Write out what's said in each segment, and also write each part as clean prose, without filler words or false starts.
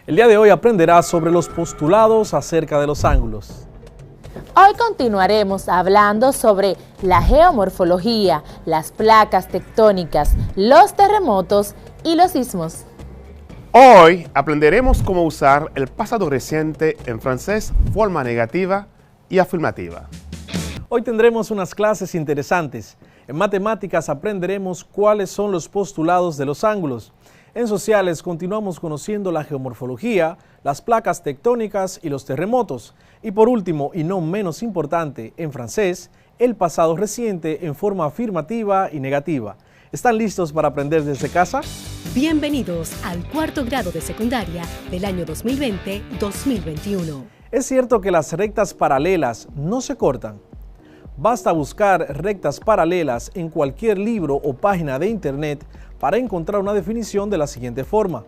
El día de hoy aprenderás sobre los postulados acerca de los ángulos. Hoy continuaremos hablando sobre la geomorfología, las placas tectónicas, los terremotos y los sismos. Hoy aprenderemos cómo usar el pasado reciente en francés, forma negativa y afirmativa. Hoy tendremos unas clases interesantes. En matemáticas aprenderemos cuáles son los postulados de los ángulos. En sociales continuamos conociendo la geomorfología, las placas tectónicas y los terremotos. Y por último, y no menos importante, en francés, el pasado reciente en forma afirmativa y negativa. ¿Están listos para aprender desde casa? Bienvenidos al cuarto grado de secundaria del año 2020-2021. Es cierto que las rectas paralelas no se cortan. Basta buscar rectas paralelas en cualquier libro o página de internet para encontrar una definición de la siguiente forma.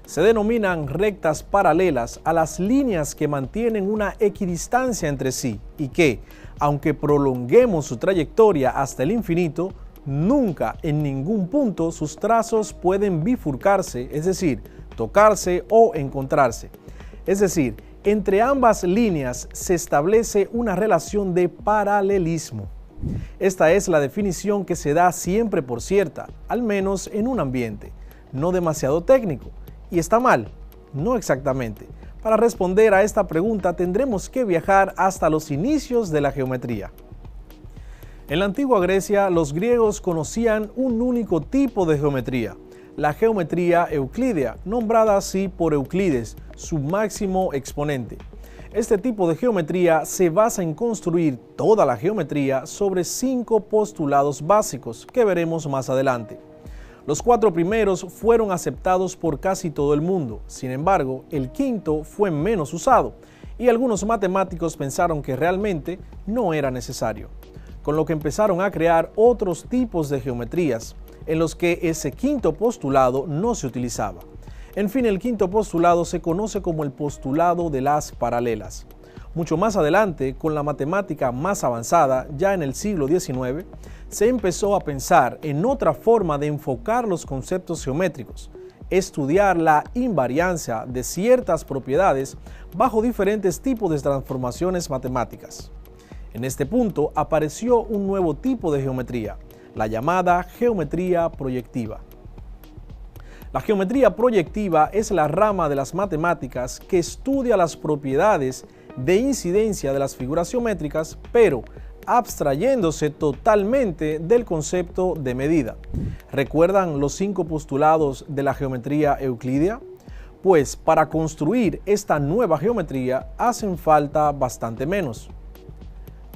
Se denominan rectas paralelas a las líneas que mantienen una equidistancia entre sí y que, aunque prolonguemos su trayectoria hasta el infinito, nunca en ningún punto sus trazos pueden bifurcarse, es decir, tocarse o encontrarse. Es decir, entre ambas líneas se establece una relación de paralelismo. Esta es la definición que se da siempre por cierta, al menos en un ambiente, no demasiado técnico. ¿Y está mal? No exactamente. Para responder a esta pregunta tendremos que viajar hasta los inicios de la geometría. En la antigua Grecia, los griegos conocían un único tipo de geometría, la geometría euclídea, nombrada así por Euclides, su máximo exponente. Este tipo de geometría se basa en construir toda la geometría sobre 5 postulados básicos que veremos más adelante. Los 4 primeros fueron aceptados por casi todo el mundo, sin embargo, el quinto fue menos usado y algunos matemáticos pensaron que realmente no era necesario, con lo que empezaron a crear otros tipos de geometrías en los que ese quinto postulado no se utilizaba. En fin, el quinto postulado se conoce como el postulado de las paralelas. Mucho más adelante, con la matemática más avanzada, ya en el siglo XIX, se empezó a pensar en otra forma de enfocar los conceptos geométricos, estudiar la invariancia de ciertas propiedades bajo diferentes tipos de transformaciones matemáticas. En este punto apareció un nuevo tipo de geometría, la llamada geometría proyectiva. La geometría proyectiva es la rama de las matemáticas que estudia las propiedades de incidencia de las figuras geométricas, pero abstrayéndose totalmente del concepto de medida. ¿Recuerdan los 5 postulados de la geometría euclídea? Pues para construir esta nueva geometría hacen falta bastante menos.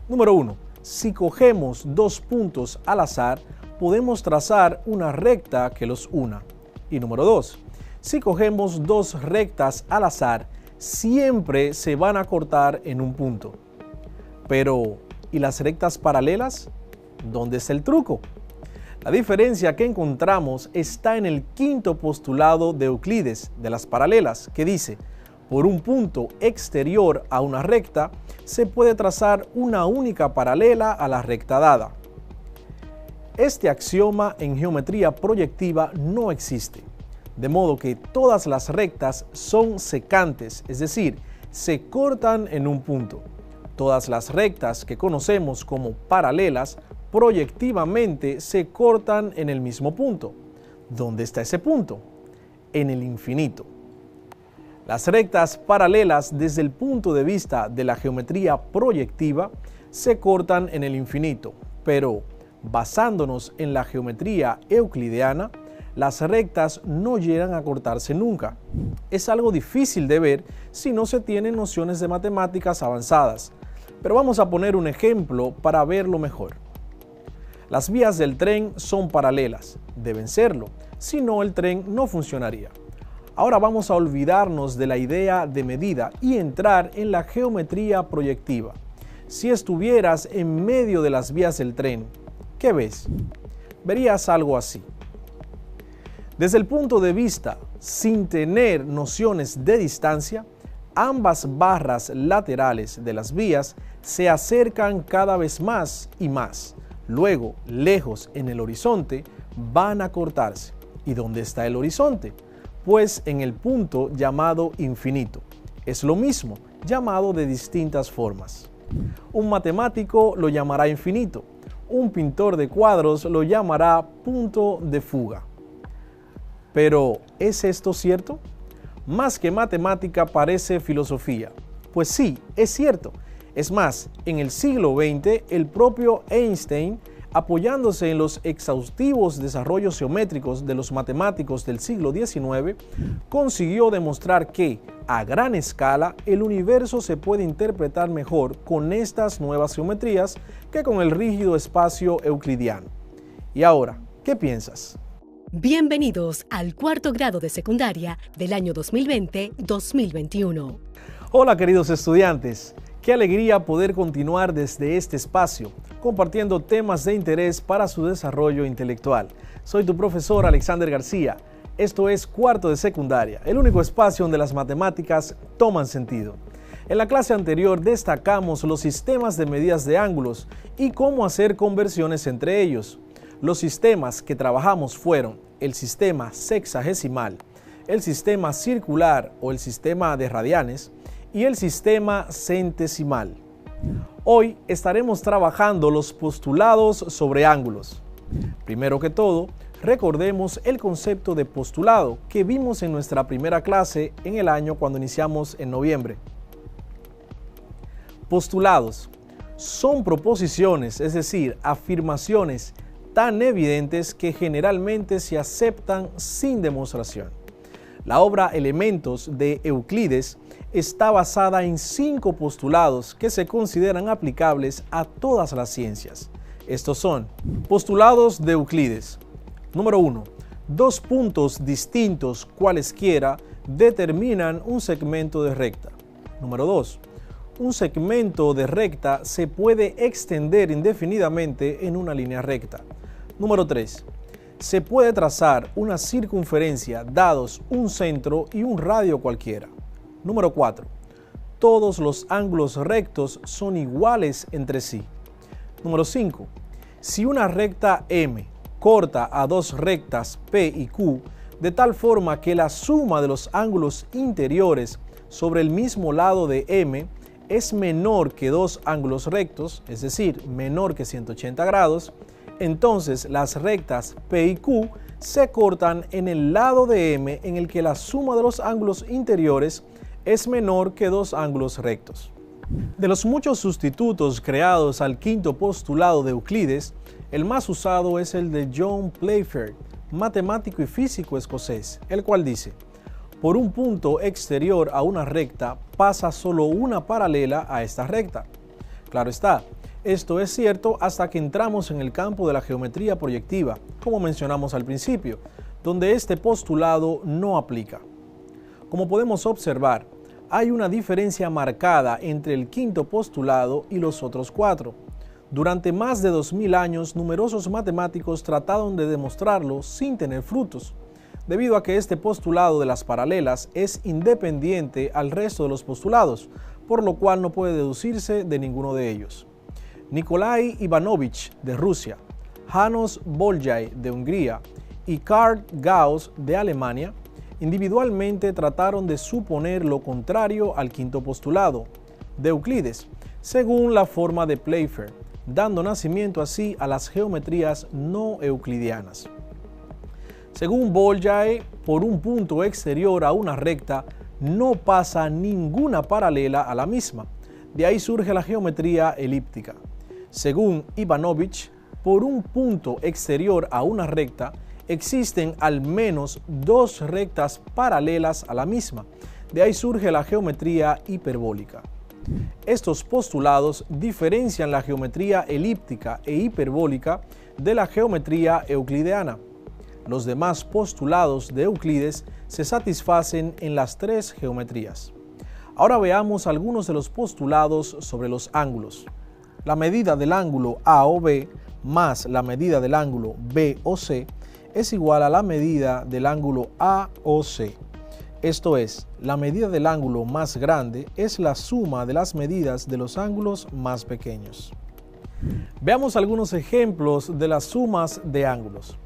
Número 1. Si cogemos 2 puntos al azar, podemos trazar una recta que los una. Y número 2. Si cogemos 2 rectas al azar, siempre se van a cortar en un punto. Pero, ¿y las rectas paralelas? ¿Dónde está el truco? La diferencia que encontramos está en el quinto postulado de Euclides de las paralelas, que dice: por un punto exterior a una recta, se puede trazar una única paralela a la recta dada. Este axioma en geometría proyectiva no existe, de modo que todas las rectas son secantes, es decir, se cortan en un punto. Todas las rectas que conocemos como paralelas proyectivamente se cortan en el mismo punto. ¿Dónde está ese punto? En el infinito. Las rectas paralelas desde el punto de vista de la geometría proyectiva se cortan en el infinito, pero basándonos en la geometría euclideana, las rectas no llegan a cortarse nunca. Es algo difícil de ver si no se tienen nociones de matemáticas avanzadas, pero vamos a poner un ejemplo para verlo mejor. Las vías del tren son paralelas, deben serlo, si no el tren no funcionaría. Ahora vamos a olvidarnos de la idea de medida y entrar en la geometría proyectiva. Si estuvieras en medio de las vías del tren, ¿qué ves? Verías algo así. Desde el punto de vista, sin tener nociones de distancia, ambas barras laterales de las vías se acercan cada vez más y más. Luego, lejos en el horizonte, van a cortarse. ¿Y dónde está el horizonte? pues en el punto llamado infinito. Es lo mismo, llamado de distintas formas. Un matemático lo llamará infinito. Un pintor de cuadros lo llamará punto de fuga. Pero, ¿es esto cierto? Más que matemática parece filosofía. Pues sí, es cierto. Es más, en el siglo XX, el propio Einstein, apoyándose en los exhaustivos desarrollos geométricos de los matemáticos del siglo XIX, consiguió demostrar que, a gran escala, el universo se puede interpretar mejor con estas nuevas geometrías que con el rígido espacio euclidiano. Y ahora, ¿qué piensas? Bienvenidos al cuarto grado de secundaria del año 2020-2021. Hola queridos estudiantes, qué alegría poder continuar desde este espacio, compartiendo temas de interés para su desarrollo intelectual. Soy tu profesor Alexander García. Esto es Cuarto de Secundaria, el único espacio donde las matemáticas toman sentido. En la clase anterior destacamos los sistemas de medidas de ángulos y cómo hacer conversiones entre ellos. Los sistemas que trabajamos fueron el sistema sexagesimal, el sistema circular o el sistema de radianes y el sistema centesimal. Hoy estaremos trabajando los postulados sobre ángulos. Primero que todo, recordemos el concepto de postulado que vimos en nuestra primera clase en el año cuando iniciamos en noviembre. Postulados son proposiciones, es decir, afirmaciones tan evidentes que generalmente se aceptan sin demostración. La obra Elementos de Euclides está basada en 5 postulados que se consideran aplicables a todas las ciencias. Estos son postulados de Euclides. Número 1. Dos puntos distintos cualesquiera determinan un segmento de recta. Número 2. Un segmento de recta se puede extender indefinidamente en una línea recta. Número 3. Se puede trazar una circunferencia dados un centro y un radio cualquiera. Número 4. Todos los ángulos rectos son iguales entre sí. Número 5. Si una recta M corta a dos rectas P y Q de tal forma que la suma de los ángulos interiores sobre el mismo lado de M es menor que dos ángulos rectos, es decir, menor que 180 grados, entonces las rectas P y Q se cortan en el lado de M en el que la suma de los ángulos interiores es menor que dos ángulos rectos. De los muchos sustitutos creados al quinto postulado de Euclides, el más usado es el de John Playfair, matemático y físico escocés, el cual dice: por un punto exterior a una recta pasa solo una paralela a esta recta. Claro está, esto es cierto hasta que entramos en el campo de la geometría proyectiva, como mencionamos al principio, donde este postulado no aplica. Como podemos observar, hay una diferencia marcada entre el quinto postulado y los otros 4. Durante más de 2000 años, numerosos matemáticos trataron de demostrarlo sin tener frutos, debido a que este postulado de las paralelas es independiente al resto de los postulados, por lo cual no puede deducirse de ninguno de ellos. Nikolai Ivanovich de Rusia, János Bolyai de Hungría y Karl Gauss de Alemania individualmente trataron de suponer lo contrario al quinto postulado de Euclides, según la forma de Playfair, dando nacimiento así a las geometrías no euclidianas. Según Bolyai, por un punto exterior a una recta no pasa ninguna paralela a la misma. De ahí surge la geometría elíptica. Según Ivanovich, por un punto exterior a una recta existen al menos dos rectas paralelas a la misma. De ahí surge la geometría hiperbólica. Estos postulados diferencian la geometría elíptica e hiperbólica de la geometría euclidiana. Los demás postulados de Euclides se satisfacen en las 3 geometrías. Ahora veamos algunos de los postulados sobre los ángulos. La medida del ángulo A o B más la medida del ángulo B o C es igual a la medida del ángulo A o C. Esto es, la medida del ángulo más grande es la suma de las medidas de los ángulos más pequeños. Veamos algunos ejemplos de las sumas de ángulos.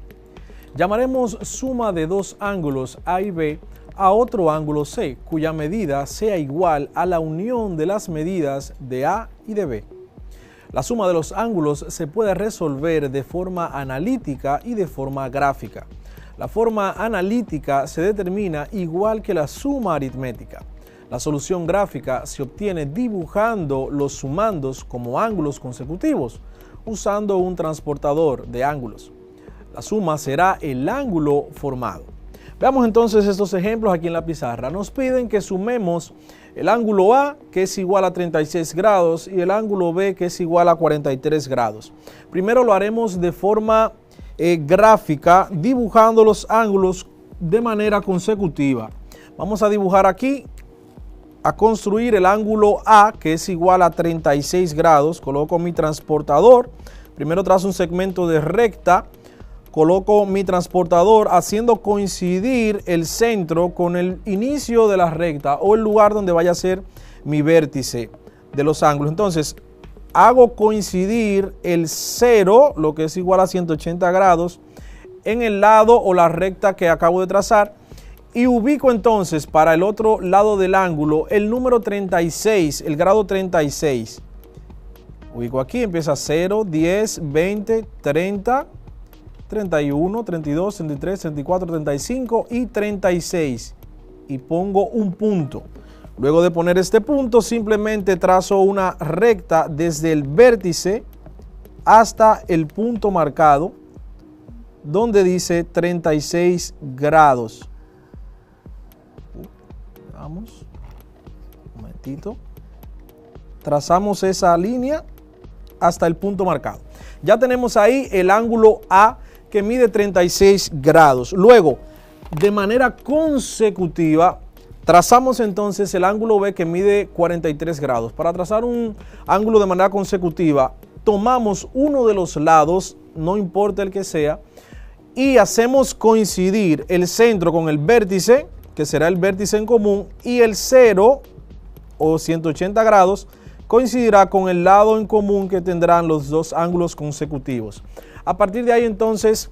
Llamaremos suma de dos ángulos A y B a otro ángulo C, cuya medida sea igual a la unión de las medidas de A y de B. La suma de los ángulos se puede resolver de forma analítica y de forma gráfica. La forma analítica se determina igual que la suma aritmética. La solución gráfica se obtiene dibujando los sumandos como ángulos consecutivos, usando un transportador de ángulos. La suma será el ángulo formado. Veamos entonces estos ejemplos aquí en la pizarra. Nos piden que sumemos el ángulo A, que es igual a 36 grados, y el ángulo B, que es igual a 43 grados. Primero lo haremos de forma gráfica, dibujando los ángulos de manera consecutiva. Vamos a dibujar aquí, a construir el ángulo A, que es igual a 36 grados. Coloco mi transportador. Primero trazo un segmento de recta. Coloco mi transportador haciendo coincidir el centro con el inicio de la recta o el lugar donde vaya a ser mi vértice de los ángulos. Entonces, hago coincidir el 0, lo que es igual a 180 grados, en el lado o la recta que acabo de trazar y ubico entonces para el otro lado del ángulo el número 36, el grado 36. Ubico aquí, empieza 0, 10, 20, 30, 31, 32, 33, 34, 35 y 36 y pongo un punto. Luego de poner este punto simplemente trazo una recta desde el vértice hasta el punto marcado donde dice 36 grados. Vamos, un momentito. Trazamos esa línea hasta el punto marcado. Ya tenemos ahí el ángulo A, que mide 36 grados. Luego, de manera consecutiva, trazamos entonces el ángulo B, que mide 43 grados. Para trazar un ángulo de manera consecutiva, tomamos uno de los lados, no importa el que sea, y hacemos coincidir el centro con el vértice, que será el vértice en común, y el 0 o 180 grados coincidirá con el lado en común que tendrán los dos ángulos consecutivos. A partir de ahí entonces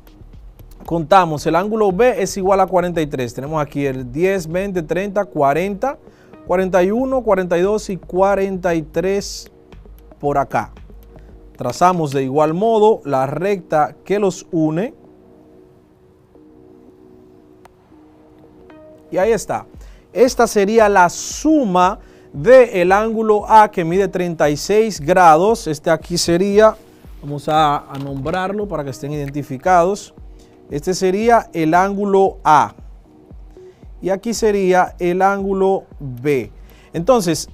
contamos, el ángulo B es igual a 43. Tenemos aquí el 10, 20, 30, 40, 41, 42 y 43 por acá. Trazamos de igual modo la recta que los une. Y ahí está. Esta sería la suma del ángulo A, que mide 36 grados. Este aquí sería, vamos a nombrarlo para que estén identificados. Este sería el ángulo A. Y aquí sería el ángulo B. Entonces,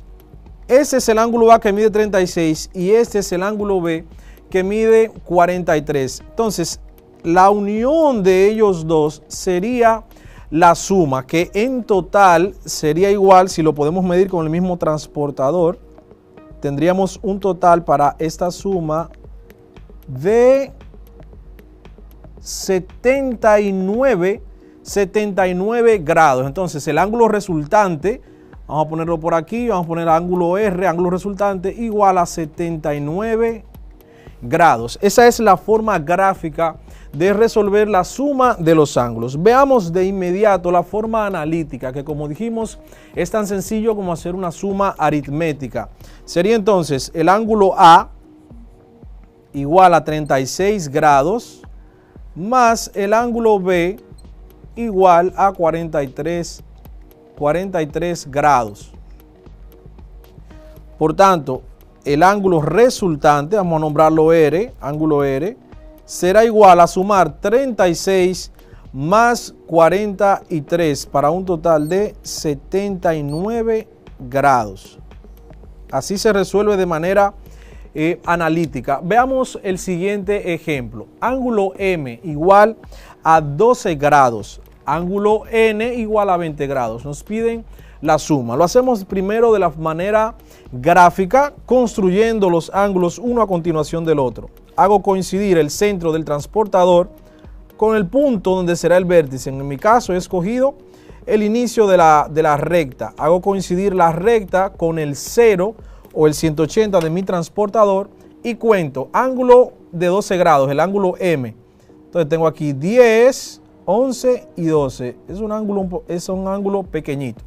este es el ángulo A, que mide 36, y este es el ángulo B, que mide 43. Entonces, la unión de ellos dos sería la suma, que en total sería igual, si lo podemos medir con el mismo transportador, tendríamos un total para esta suma de 79 grados. Entonces, el ángulo resultante, vamos a ponerlo por aquí, vamos a poner ángulo R, ángulo resultante, igual a 79 grados. Esa es la forma gráfica de resolver la suma de los ángulos. Veamos de inmediato la forma analítica, que como dijimos es tan sencillo como hacer una suma aritmética. Sería entonces el ángulo A igual a 36 grados más el ángulo B igual a 43 grados. Por tanto, el ángulo resultante, vamos a nombrarlo R, ángulo R, será igual a sumar 36 más 43 para un total de 79 grados. Así se resuelve de manera analítica. Veamos el siguiente ejemplo. Ángulo M igual a 12 grados. Ángulo N igual a 20 grados. Nos piden la suma. Lo hacemos primero de la manera gráfica, construyendo los ángulos uno a continuación del otro. Hago coincidir el centro del transportador con el punto donde será el vértice. En mi caso he escogido el inicio de la recta. Hago coincidir la recta con el 0 o el 180 de mi transportador y cuento ángulo de 12 grados, el ángulo M. Entonces tengo aquí 10, 11 y 12. Es un ángulo pequeñito.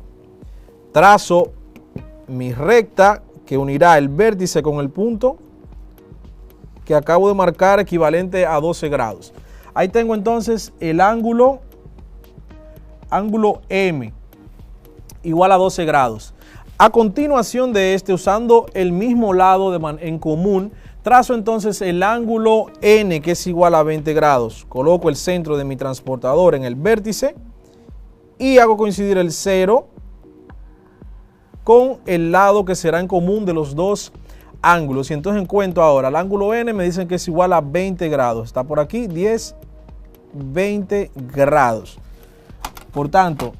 Trazo mi recta que unirá el vértice con el punto que acabo de marcar, equivalente a 12 grados. Ahí tengo entonces el ángulo M, igual a 12 grados. A continuación de este, usando el mismo lado en común, trazo entonces el ángulo N, que es igual a 20 grados. Coloco el centro de mi transportador en el vértice y hago coincidir el 0 con el lado que será en común de los dos ángulos. Y entonces encuentro ahora el ángulo N, me dicen que es igual a 20 grados. Está por aquí, 10, 20 grados. Por tanto,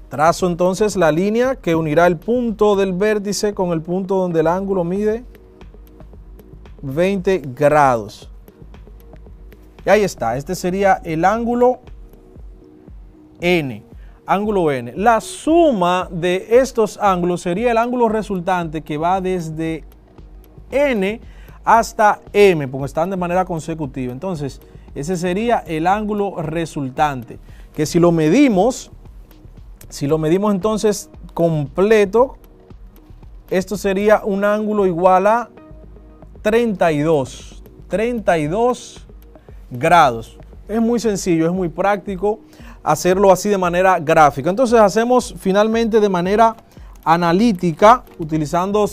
trazo entonces la línea que unirá el punto del vértice con el punto donde el ángulo mide 20 grados. Y ahí está, este sería el ángulo N. Ángulo N. La suma de estos ángulos sería el ángulo resultante, que va desde N hasta M, porque están de manera consecutiva. Entonces, ese sería el ángulo resultante, que si lo medimos entonces completo, esto sería un ángulo igual a 32 grados. Es muy sencillo, es muy práctico hacerlo así de manera gráfica. Entonces hacemos finalmente de manera analítica, utilizando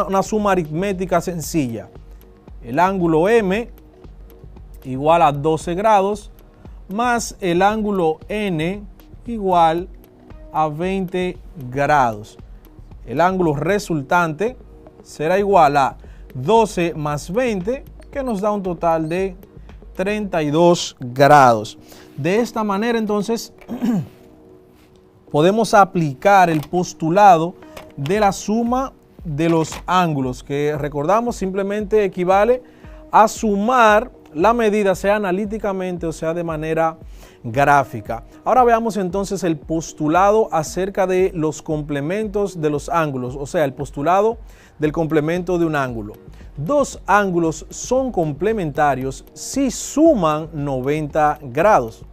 una suma aritmética sencilla. El ángulo M igual a 12 grados más el ángulo N igual a 20 grados. El ángulo resultante será igual a 12 más 20, que nos da un total de 32 grados. De esta manera entonces podemos aplicar el postulado de la suma de los ángulos, que recordamos simplemente equivale a sumar la medida, sea analíticamente o sea de manera gráfica. Ahora veamos entonces el postulado acerca de los complementos de los ángulos, o sea, el postulado del complemento de un ángulo. Dos ángulos son complementarios si suman 90 grados.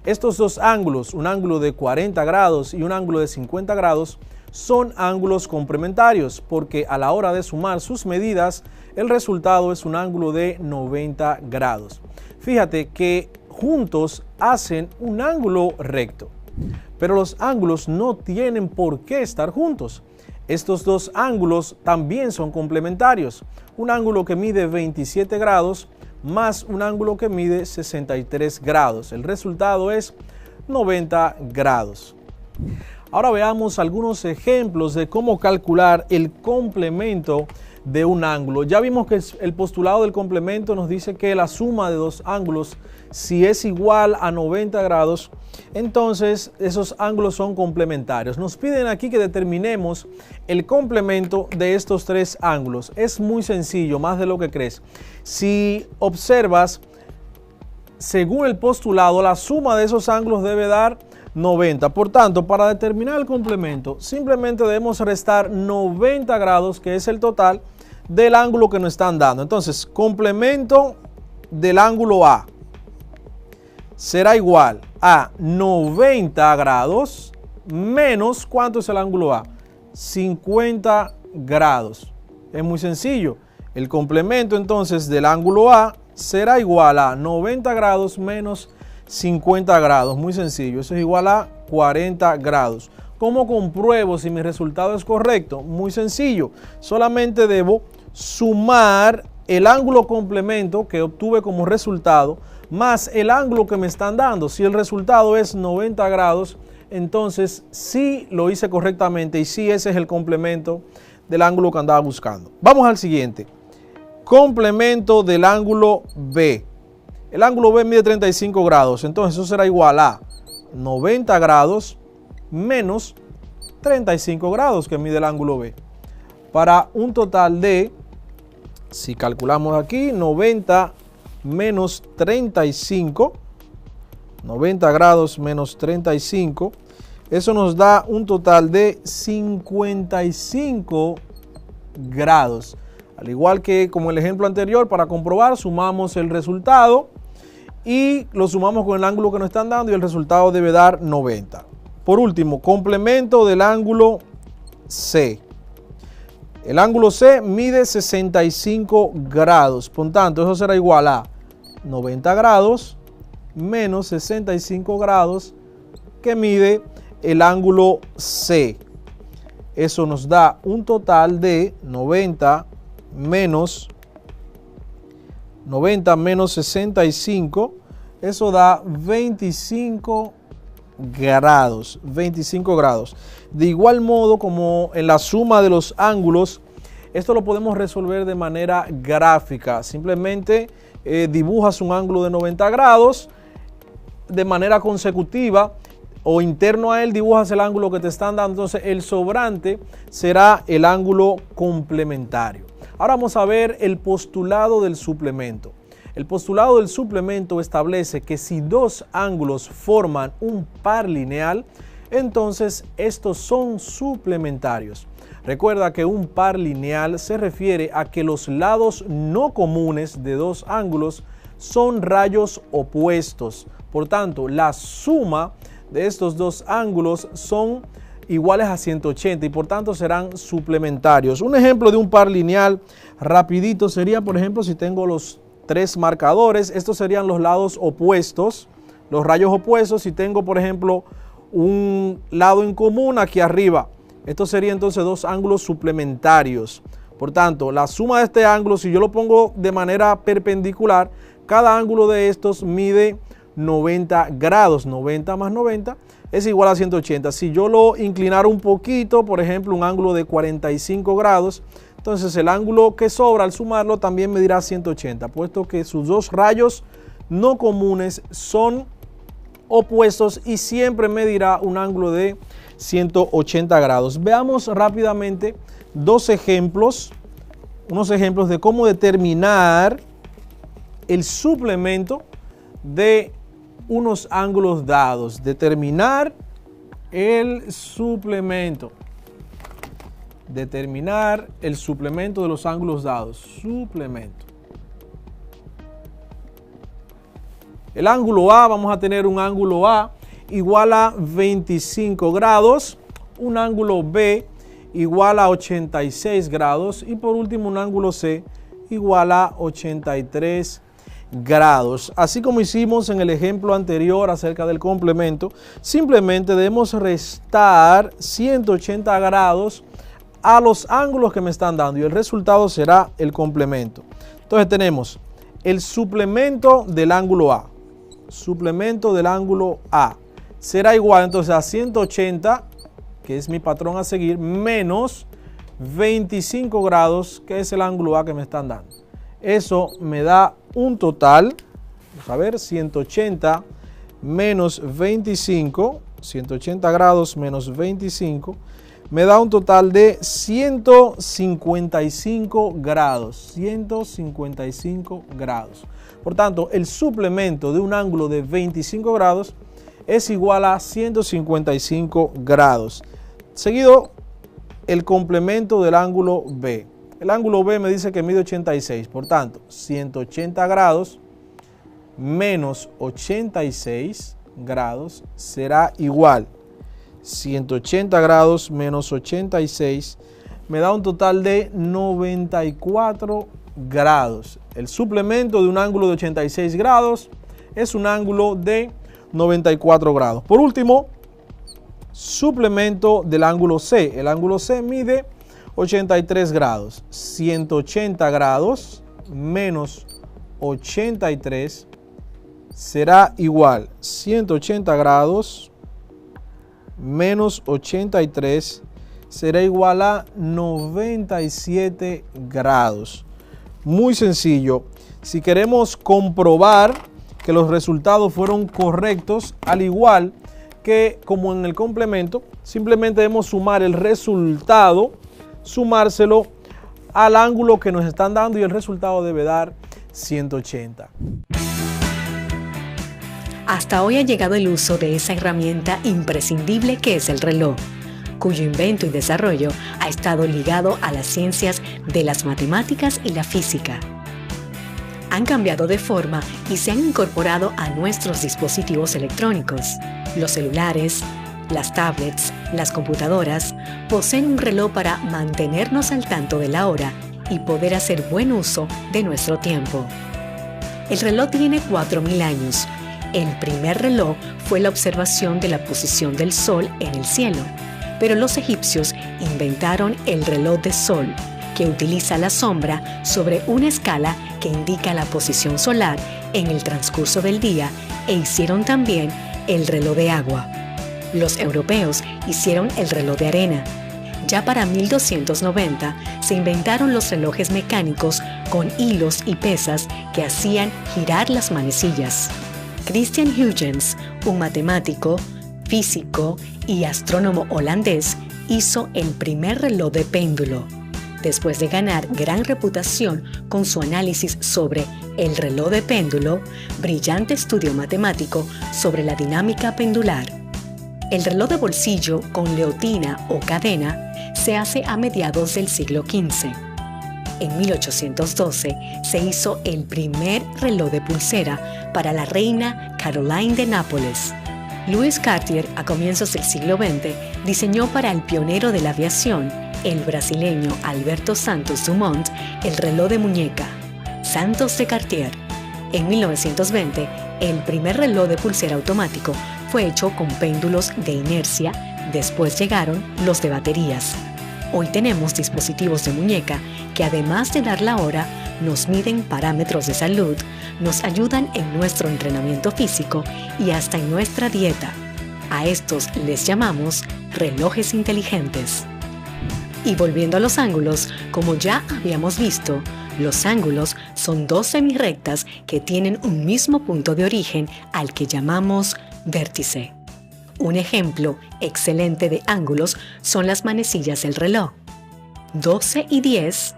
Estos dos ángulos, un ángulo de 40 grados y un ángulo de 50 grados, son ángulos complementarios porque a la hora de sumar sus medidas, el resultado es un ángulo de 90 grados. Fíjate que juntos hacen un ángulo recto, pero los ángulos no tienen por qué estar juntos. Estos dos ángulos también son complementarios. Un ángulo que mide 27 grados más un ángulo que mide 63 grados. El resultado es 90 grados. Ahora veamos algunos ejemplos de cómo calcular el complemento de un ángulo. Ya vimos que el postulado del complemento nos dice que la suma de dos ángulos, si es igual a 90 grados, entonces esos ángulos son complementarios. Nos piden aquí que determinemos el complemento de estos tres ángulos. Es muy sencillo, más de lo que crees. Si observas, según el postulado, la suma de esos ángulos debe dar 90. Por tanto, para determinar el complemento, simplemente debemos restar 90 grados, que es el total del ángulo que nos están dando. Entonces, complemento del ángulo A será igual a 90 grados menos, ¿cuánto es el ángulo A? 50 grados. Es muy sencillo. El complemento entonces del ángulo A será igual a 90 grados menos 50 grados. Muy sencillo. Eso es igual a 40 grados. ¿Cómo compruebo si mi resultado es correcto? Muy sencillo. Solamente debo sumar el ángulo complemento que obtuve como resultado más el ángulo que me están dando. Si el resultado es 90 grados, entonces sí lo hice correctamente y sí ese es el complemento del ángulo que andaba buscando. Vamos al siguiente. Complemento del ángulo B. El ángulo B mide 35 grados, entonces eso será igual a 90 grados menos 35 grados que mide el ángulo B. Para un total de, si calculamos aquí, 90 menos 35, 90 grados menos 35, eso nos da un total de 55 grados. Al igual que como el ejemplo anterior, para comprobar, sumamos el resultado y lo sumamos con el ángulo que nos están dando y el resultado debe dar 90. Por último, complemento del ángulo C. El ángulo C mide 65 grados, por tanto eso será igual a 90 grados menos 65 grados que mide el ángulo C. Eso nos da un total de 90 menos 65, eso da 25 grados, 25 grados. De igual modo como en la suma de los ángulos, esto lo podemos resolver de manera gráfica. Simplemente dibujas un ángulo de 90 grados de manera consecutiva o interno a él dibujas el ángulo que te están dando. Entonces el sobrante será el ángulo complementario. Ahora vamos a ver el postulado del suplemento. El postulado del suplemento establece que si dos ángulos forman un par lineal, entonces estos son suplementarios. Recuerda que un par lineal se refiere a que los lados no comunes de dos ángulos son rayos opuestos. Por tanto, la suma de estos dos ángulos son iguales a 180 y por tanto serán suplementarios. Un ejemplo de un par lineal rapidito sería, por ejemplo, si tengo los tres marcadores, estos serían los lados opuestos, los rayos opuestos. Si tengo, por ejemplo, un lado en común aquí arriba, esto sería entonces dos ángulos suplementarios. Por tanto, la suma de este ángulo, si yo lo pongo de manera perpendicular, cada ángulo de estos mide 90 grados. 90 más 90 es igual a 180. Si yo lo inclinara un poquito, por ejemplo, un ángulo de 45 grados, entonces el ángulo que sobra al sumarlo también medirá 180, puesto que sus dos rayos no comunes son opuestos y siempre medirá un ángulo de 180 grados. Veamos rápidamente unos ejemplos de cómo determinar el suplemento de unos ángulos dados. Determinar el suplemento. Determinar el suplemento de los ángulos dados. Suplemento. El ángulo A, vamos a tener un ángulo A igual a 25 grados, un ángulo B igual a 86 grados y por último un ángulo C igual a 83 grados. Así como hicimos en el ejemplo anterior acerca del complemento, simplemente debemos restar 180 grados a los ángulos que me están dando y el resultado será el complemento. Entonces tenemos el suplemento del ángulo A. Suplemento del ángulo A será igual entonces a 180, que es mi patrón a seguir, menos 25 grados, que es el ángulo A que me están dando. Eso me da un total, vamos a ver, 180 menos 25, 180 grados menos 25, me da un total de 155 grados, 155 grados. Por tanto, el suplemento de un ángulo de 25 grados es igual a 155 grados. Seguido, el complemento del ángulo B. El ángulo B me dice que mide 86. Por tanto, 180 grados menos 86 grados será igual. 180 grados menos 86 me da un total de 94 grados. El suplemento de un ángulo de 86 grados es un ángulo de 94 grados. Por último, suplemento del ángulo C. El ángulo C mide 83 grados. 180 grados menos 83 será igual. 180 grados menos 83 será igual a 97 grados. Muy sencillo. Si queremos comprobar que los resultados fueron correctos, al igual que como en el complemento, simplemente debemos sumar el resultado, sumárselo al ángulo que nos están dando y el resultado debe dar 180. Hasta hoy ha llegado el uso de esa herramienta imprescindible que es el reloj, cuyo invento y desarrollo ha estado ligado a las ciencias de las matemáticas y la física. han cambiado de forma y se han incorporado a nuestros dispositivos electrónicos. Los celulares, las tablets, las computadoras poseen un reloj para mantenernos al tanto de la hora y poder hacer buen uso de nuestro tiempo. El reloj tiene 4.000 años. El primer reloj fue la observación de la posición del sol en el cielo, pero los egipcios inventaron el reloj de sol, que utiliza la sombra sobre una escala que indica la posición solar en el transcurso del día, e hicieron también el reloj de agua. Los europeos hicieron el reloj de arena. Ya para 1290 se inventaron los relojes mecánicos con hilos y pesas que hacían girar las manecillas. Christian Huygens, un matemático, físico y astrónomo holandés, hizo el primer reloj de péndulo. Después de ganar gran reputación con su análisis sobre el reloj de péndulo, brillante estudio matemático sobre la dinámica pendular. El reloj de bolsillo con leotina o cadena se hace a mediados del siglo XV. En 1812 se hizo el primer reloj de pulsera para la reina Caroline de Nápoles. Louis Cartier, a comienzos del siglo XX, diseñó para el pionero de la aviación, el brasileño Alberto Santos Dumont, el reloj de muñeca, Santos de Cartier. En 1920, el primer reloj de pulsera automático fue hecho con péndulos de inercia, después llegaron los de baterías. Hoy tenemos dispositivos de muñeca que, además de dar la hora, nos miden parámetros de salud, nos ayudan en nuestro entrenamiento físico y hasta en nuestra dieta. A estos les llamamos relojes inteligentes. Y volviendo a los ángulos, como ya habíamos visto, los ángulos son dos semirrectas que tienen un mismo punto de origen al que llamamos vértice. Un ejemplo excelente de ángulos son las manecillas del reloj. 12 y 10.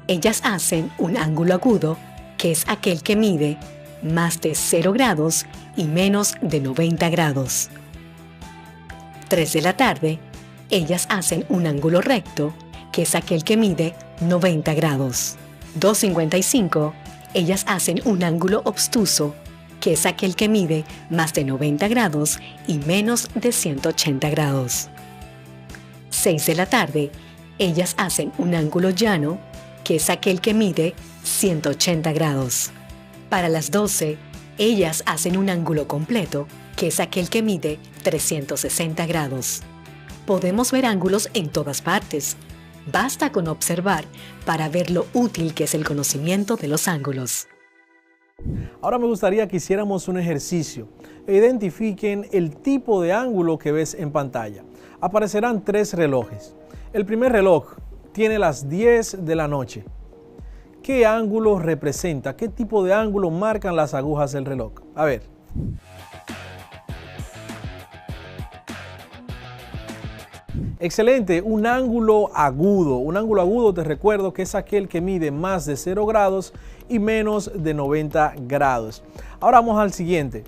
Ellas hacen un ángulo agudo, que es aquel que mide más de 0 grados y menos de 90 grados. 3 de la tarde. Ellas hacen un ángulo recto, que es aquel que mide 90 grados. 2:55. Ellas hacen un ángulo obtuso, que es aquel que mide más de 90 grados y menos de 180 grados. 6 de la tarde, ellas hacen un ángulo llano, que es aquel que mide 180 grados. Para las 12, ellas hacen un ángulo completo, que es aquel que mide 360 grados. Podemos ver ángulos en todas partes. Basta con observar para ver lo útil que es el conocimiento de los ángulos. Ahora me gustaría que hiciéramos un ejercicio e identifiquen el tipo de ángulo que ves en pantalla. Aparecerán 3 relojes. El primer reloj tiene las 10 de la noche. ¿Qué ángulo representa? ¿Qué tipo de ángulo marcan las agujas del reloj? A ver. Excelente, un ángulo agudo. Un ángulo agudo, te recuerdo que es aquel que mide más de 0 grados y menos de 90 grados. Ahora vamos al siguiente.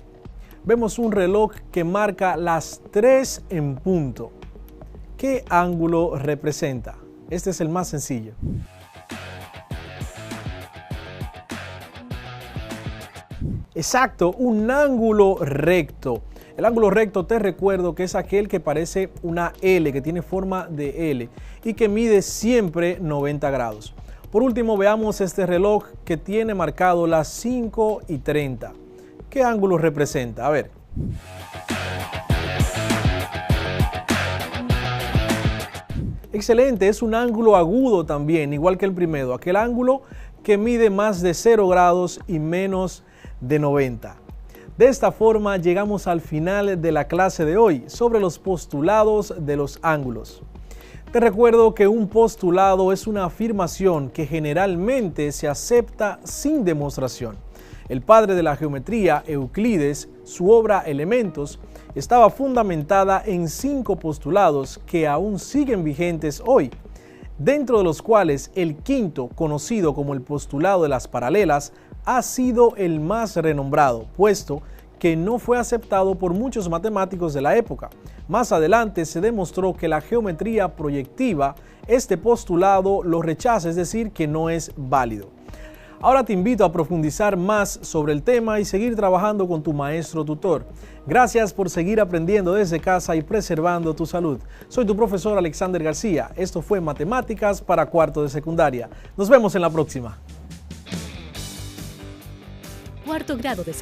Vemos un reloj que marca las 3 en punto. ¿Qué ángulo representa? Este es el más sencillo. Exacto, un ángulo recto. El ángulo recto, te recuerdo que es aquel que parece una L, que tiene forma de L y que mide siempre 90 grados. Por último, veamos este reloj que tiene marcado las 5:30. ¿Qué ángulo representa? A ver. Excelente, es un ángulo agudo también, igual que el primero, aquel ángulo que mide más de 0 grados y menos de 90. De esta forma llegamos al final de la clase de hoy sobre los postulados de los ángulos. Te recuerdo que un postulado es una afirmación que generalmente se acepta sin demostración. El padre de la geometría, Euclides, su obra Elementos, estaba fundamentada en 5 postulados que aún siguen vigentes hoy, dentro de los cuales el quinto, conocido como el postulado de las paralelas, ha sido el más renombrado, puesto que no fue aceptado por muchos matemáticos de la época. Más adelante se demostró que la geometría proyectiva este postulado lo rechaza, es decir, que no es válido. Ahora te invito a profundizar más sobre el tema y seguir trabajando con tu maestro tutor. Gracias por seguir aprendiendo desde casa y preservando tu salud. Soy tu profesor Alexander García. Esto fue Matemáticas para cuarto de secundaria. Nos vemos en la próxima. Cuarto grado de secundaria.